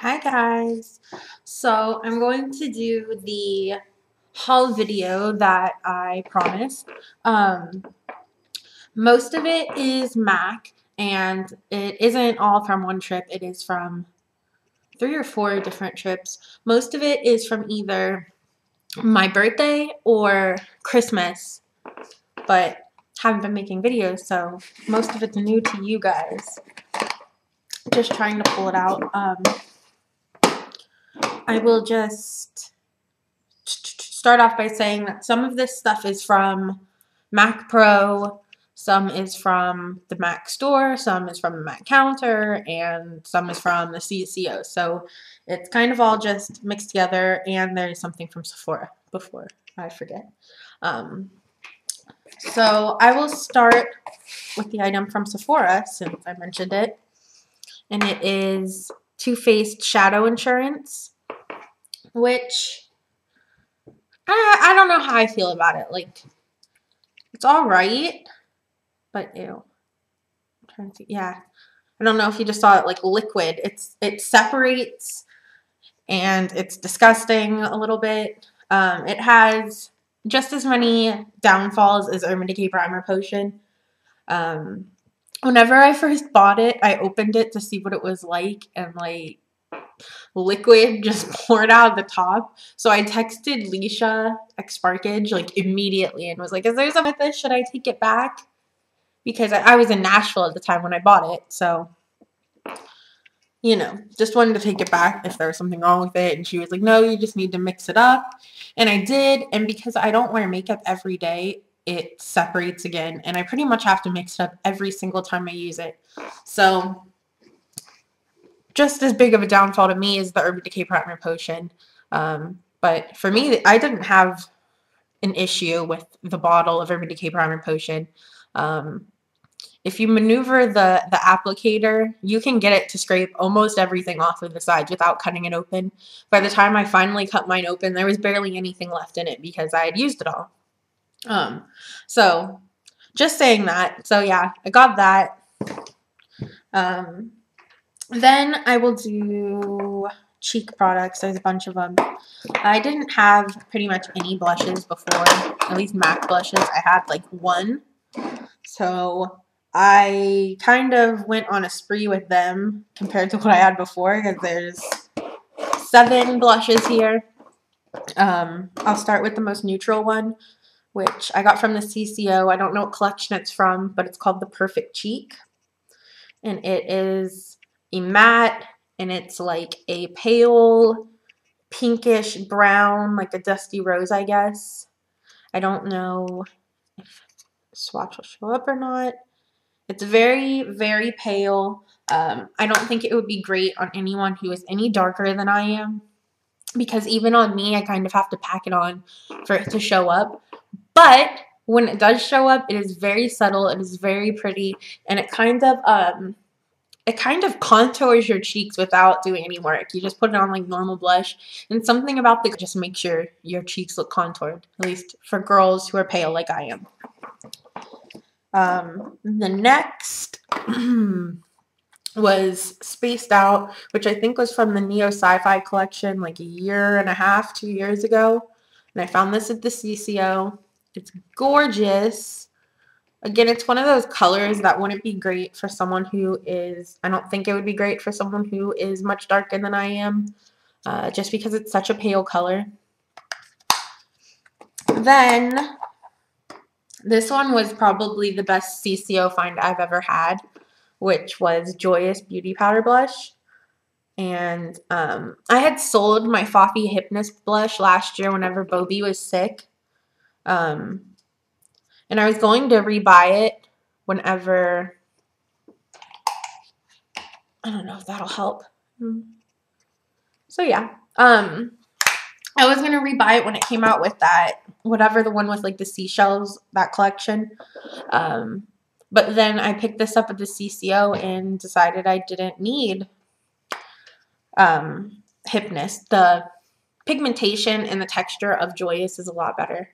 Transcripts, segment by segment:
Hi guys. So I'm going to do the haul video that I promised. Most of it is MAC, and it isn't all from one trip. It is from 3 or 4 different trips. Most of it is from either my birthday or Christmas, but haven't been making videos, so most of it's new to you guys. Just trying to pull it out. I will just start off by saying that some of this stuff is from Mac Pro, some is from the Mac store, some is from the Mac counter, and some is from the CCO. So it's kind of all just mixed together, and there's something from Sephora before I forget. So I will start with the item from Sephora since I mentioned it, and it is Too Faced Shadow Insurance, which I don't know how I feel about it. Like, it's all right, but ew. I'm trying to see. Yeah, I don't know if you just saw it, like liquid. It separates, and it's disgusting a little bit. It has just as many downfalls as Urban Decay Primer Potion. Whenever I first bought it, I opened it to see what it was like, and like liquid just poured out of the top. So I texted Leisha ex Sparkage like immediately and was like, is there something with this? Should I take it back? Because I was in Nashville at the time when I bought it. So, you know, just wanted to take it back if there was something wrong with it. And she was like, no, you just need to mix it up. And I did. And because I don't wear makeup every day, it separates again. And I pretty much have to mix it up every single time I use it. So just as big of a downfall to me is the Urban Decay Primer Potion. But for me, I didn't have an issue with the bottle of Urban Decay Primer Potion. If you maneuver the applicator, you can get it to scrape almost everything off of the sides without cutting it open. By the time I finally cut mine open, there was barely anything left in it because I had used it all. So just saying that. So yeah, I got that. Then I will do cheek products. There's a bunch of them. I didn't have pretty much any blushes before, at least MAC blushes. I had like one. So I kind of went on a spree with them compared to what I had before because there's 7 blushes here. I'll start with the most neutral one, which I got from the CCO. I don't know what collection it's from, but it's called the Perfect Cheek. And it is a matte, and it's like a pale pinkish brown, like a dusty rose, I guess. I don't know if swatch will show up or not. It's very, very pale. I don't think it would be great on anyone who is any darker than I am, because even on me, I kind of have to pack it on for it to show up. But when it does show up, it is very subtle, it is very pretty, and it kind of contours your cheeks without doing any work. You just put it on like normal blush, and something about the just makes your cheeks look contoured, at least for girls who are pale like I am. The next was Spaced Out, which I think was from the Neo Sci-Fi collection like 1.5 2 years ago. And I found this at the CCO. It's gorgeous. Again, it's one of those colors that wouldn't be great for someone who is, I don't think it would be great for someone who is much darker than I am, just because it's such a pale color. Then, this one was probably the best CCO find I've ever had, which was Joyous Beauty Powder Blush. And I had sold my Fafi Hypnist blush last year whenever Bobby was sick. And I was going to rebuy it whenever, I don't know if that'll help. So yeah, I was going to rebuy it when it came out with that, whatever the one with like the seashells, that collection. But then I picked this up at the CCO and decided I didn't need Hypnist. The pigmentation and the texture of Joyous is a lot better.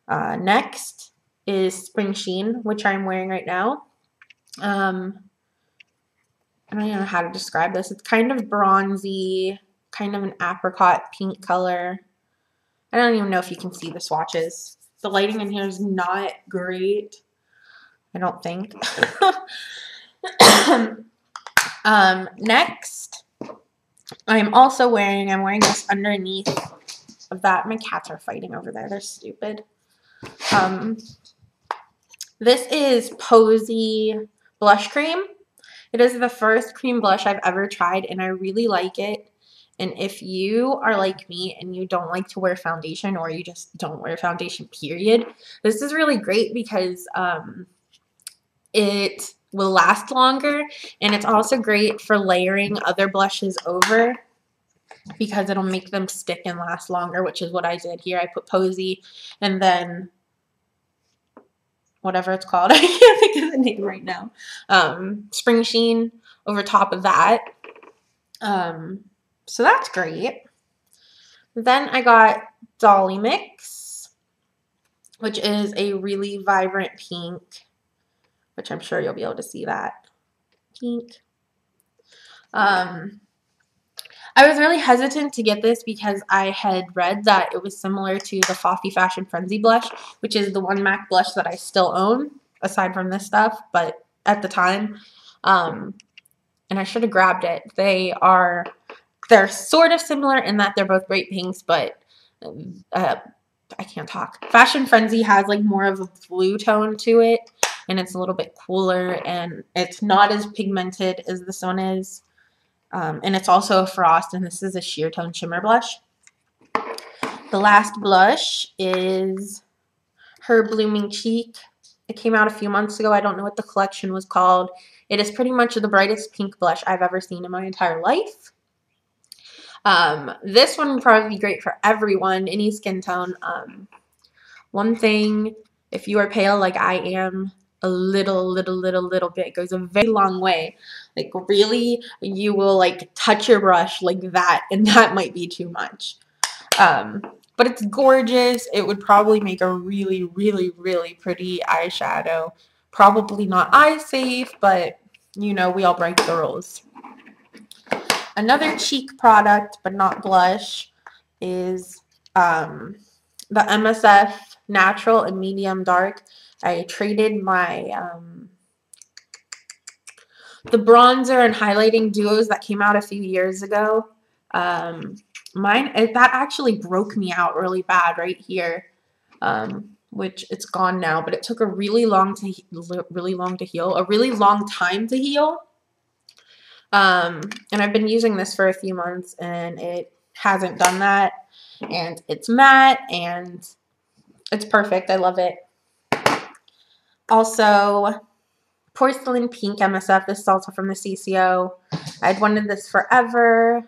Next is Spring Sheen, which I'm wearing right now. I don't even know how to describe this. It's kind of bronzy, kind of an apricot pink color. I don't even know if you can see the swatches. The lighting in here is not great, I don't think. Next, I'm wearing this underneath of that. My cats are fighting over there. They're stupid. This is Posy Blush Cream. It is the first cream blush I've ever tried, and I really like it. And if you are like me and you don't like to wear foundation, or you just don't wear foundation, period, this is really great because it will last longer, and it's also great for layering other blushes over because it'll make them stick and last longer, which is what I did here. I put Posy and then whatever it's called, I can't think of the name right now, Spring Sheen over top of that. So that's great. Then I got Dolly Mix, which is a really vibrant pink, which I'm sure you'll be able to see that. Pink. I was really hesitant to get this because I had read that it was similar to the Foffi Fashion Frenzy blush, which is the one MAC blush that I still own, aside from this stuff, but at the time. And I should have grabbed it. They're sort of similar in that they're both great pinks, but I can't talk. Fashion Frenzy has like more of a blue tone to it, and it's a little bit cooler, and it's not as pigmented as this one is. And it's also a frost, and this is a sheer tone shimmer blush. The last blush is Her Blooming Cheek. It came out a few months ago. I don't know what the collection was called. It is pretty much the brightest pink blush I've ever seen in my entire life. This one would probably be great for everyone, any skin tone. One thing, if you are pale like I am, a little bit goes a very long way. Like really, you will like touch your brush like that, and that might be too much. But it's gorgeous. It would probably make a really pretty eyeshadow. Probably not eye safe, but you know, we all break the rules. Another cheek product, but not blush, is the MSF Natural and Medium Dark. I traded my the bronzer and highlighting duos that came out a few years ago. That actually broke me out really bad right here, which it's gone now, but it took a really long time to heal. And I've been using this for a few months, and it hasn't done that. And it's matte, and it's perfect. I love it. Also, Porcelain Pink MSF. This is also from the CCO. I'd wanted this forever.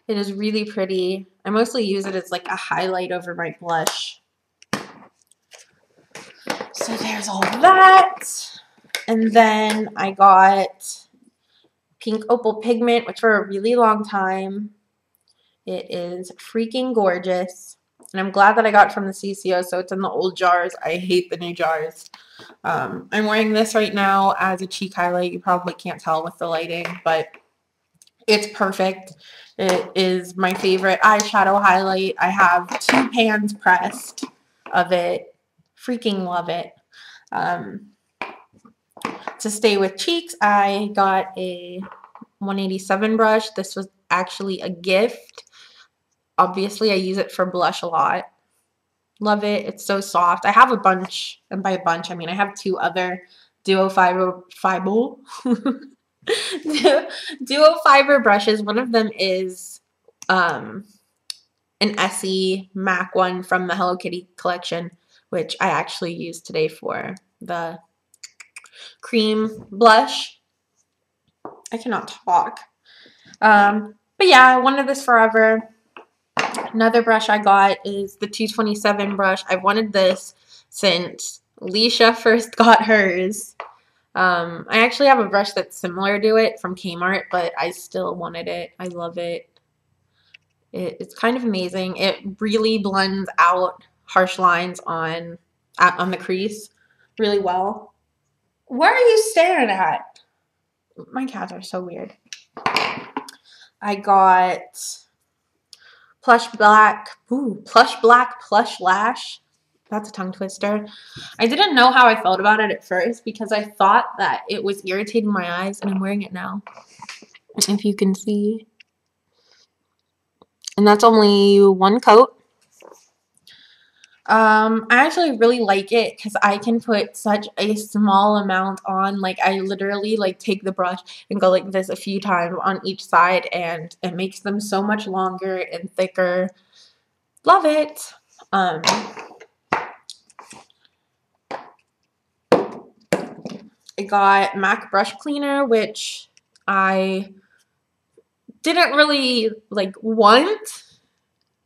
It is really pretty. I mostly use it as like a highlight over my blush. So there's all that. And then I got Pink Opal Pigment, which for a really long time, it is freaking gorgeous. And I'm glad that I got it from the CCO, so it's in the old jars. I hate the new jars. I'm wearing this right now as a cheek highlight. You probably can't tell with the lighting, but it's perfect. It is my favorite eyeshadow highlight. I have 2 pans pressed of it. Freaking love it. To stay with cheeks, I got a 187 brush. This was actually a gift. Obviously, I use it for blush a lot. Love it. It's so soft. I have a bunch, and by a bunch, I mean I have 2 other Duo Fiber brushes. One of them is an Essie MAC one from the Hello Kitty collection, which I actually used today for the cream blush. I cannot talk. But yeah, I wanted this forever. Another brush I got is the 227 brush. I've wanted this since Leisha first got hers. I actually have a brush that's similar to it from Kmart, but I still wanted it. I love it. It's kind of amazing. It really blends out harsh lines on the crease really well. What are you staring at? My cats are so weird. I got Plush Black, Plush Lash. That's a tongue twister. I didn't know how I felt about it at first because I thought that it was irritating my eyes, and I'm wearing it now, if you can see. And that's only one coat. I actually really like it because I can put such a small amount on. Like, I literally like take the brush and go like this a few times on each side, and it makes them so much longer and thicker. Love it. I got MAC brush cleaner, which I didn't really like want.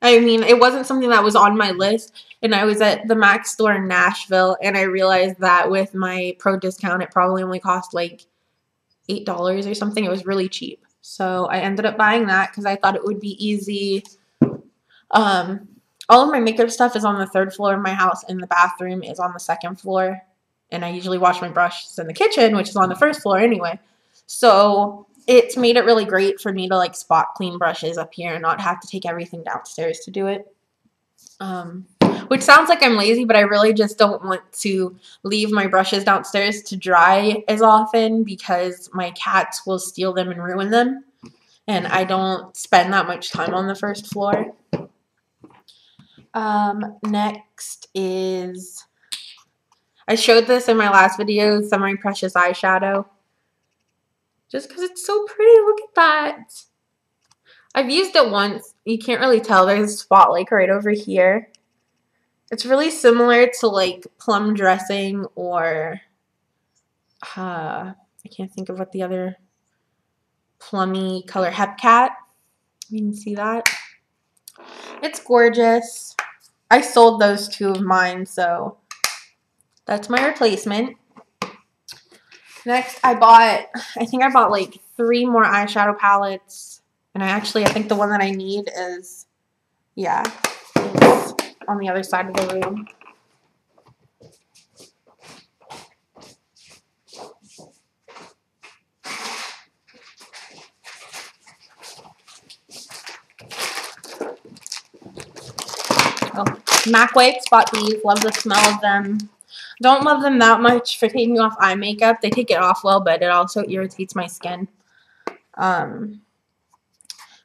I mean, it wasn't something that was on my list, and I was at the MAC store in Nashville, and I realized that with my pro discount, it probably only cost like $8 or something. It was really cheap. So I ended up buying that because I thought it would be easy. All of my makeup stuff is on the 3rd floor of my house, and the bathroom is on the 2nd floor. And I usually wash my brushes in the kitchen, which is on the 1st floor anyway. So it's made it really great for me to like spot clean brushes up here and not have to take everything downstairs to do it. Which sounds like I'm lazy, but I really just don't want to leave my brushes downstairs to dry as often because my cats will steal them and ruin them. And I don't spend that much time on the 1st floor. Next is, I showed this in my last video, Semi Precious Eyeshadow. Just because it's so pretty. Look at that. I've used it once. You can't really tell. There's a spot like right over here. It's really similar to like Plum Dressing or I can't think of what the other plummy color, Hepcat. You can see that. It's gorgeous. I sold those 2 of mine, so that's my replacement. Next, I think I bought like 3 more eyeshadow palettes. And I think the one that I need is, yeah, it's on the other side of the room. Oh, MAC wipes, bought these. Love the smell of them. Don't love them that much for taking off eye makeup. They take it off well, but it also irritates my skin.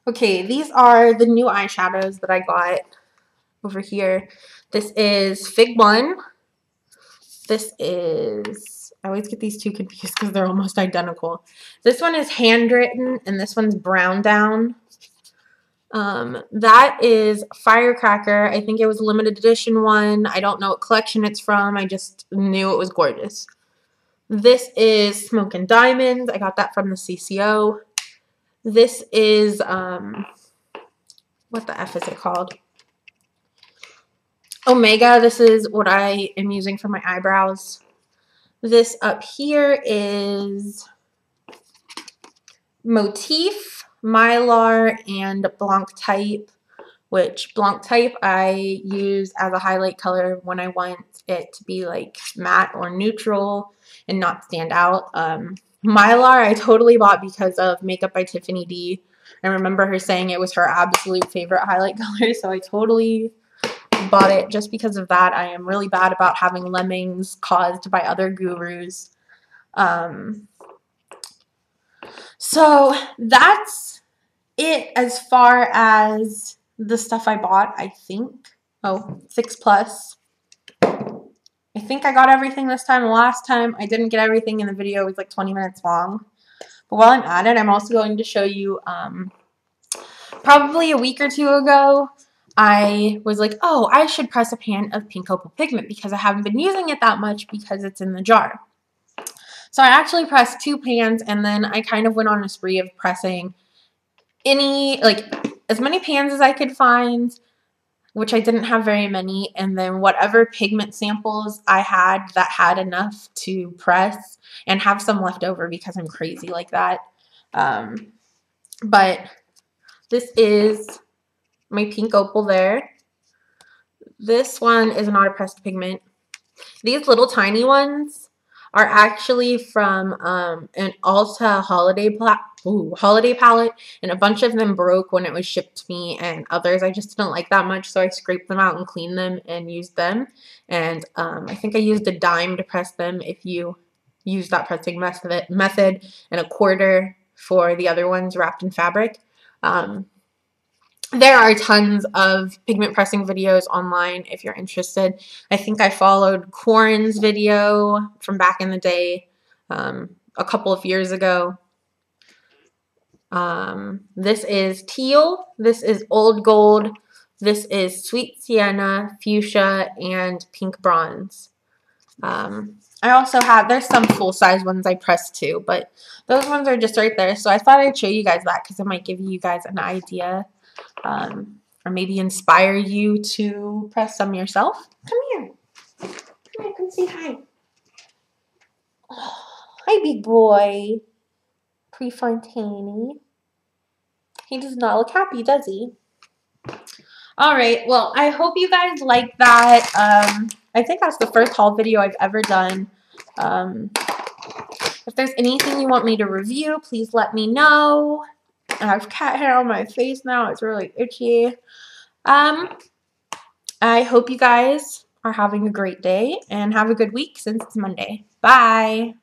Okay, these are the new eyeshadows that I got over here. This is Fig One. This is, I always get these 2 confused because they're almost identical. This one is Handwritten, and this one's Brown Down. That is Firecracker. I think it was a limited edition one. I don't know what collection it's from. I just knew it was gorgeous. This is Smokin' Diamonds. I got that from the CCO. This is, what the F is it called? Omega. This is what I am using for my eyebrows. This up here is Motif, Mylar, and Blanc Type, which Blanc Type I use as a highlight color when I want it to be like matte or neutral and not stand out. Mylar I totally bought because of Makeup by Tiffany D. I remember her saying it was her absolute favorite highlight color, so I totally bought it just because of that. I am really bad about having lemmings caused by other gurus. So that's it as far as the stuff I bought, I think. Oh, 6+. I think I got everything this time. Last time I didn't get everything in the video. It was like 20 minutes long. But while I'm at it, I'm also going to show you, probably a week or 2 ago, I was like, oh, I should press a pan of Pink Opal pigment because I haven't been using it that much because it's in the jar. So I actually pressed 2 pans, and then I kind of went on a spree of pressing as many pans as I could find, which I didn't have very many, and then whatever pigment samples I had that had enough to press and have some left over because I'm crazy like that. But this is my Pink Opal there. This one is not a pressed pigment. These little tiny ones, are actually from an Ulta holiday palette, and a bunch of them broke when it was shipped to me, and others I just didn't like that much, so I scraped them out and cleaned them and used them. And I think I used a dime to press them if you use that pressing method, and a quarter for the other ones wrapped in fabric. There are tons of pigment pressing videos online if you're interested. I think I followed Corn's video from back in the day, a couple of years ago. This is teal, this is old gold, this is sweet sienna, fuchsia, and pink bronze. I also have, there's some full-size ones I pressed too, but those ones are just right there. So I thought I'd show you guys that because it might give you guys an idea, or maybe inspire you to press some yourself. Come here. Come here, come say hi. Oh, hi, big boy. Prefontaine. He does not look happy, does he? All right, well, I hope you guys like that. I think that's the first haul video I've ever done. If there's anything you want me to review, please let me know. I have cat hair on my face now. It's really itchy. I hope you guys are having a great day and have a good week since it's Monday. Bye.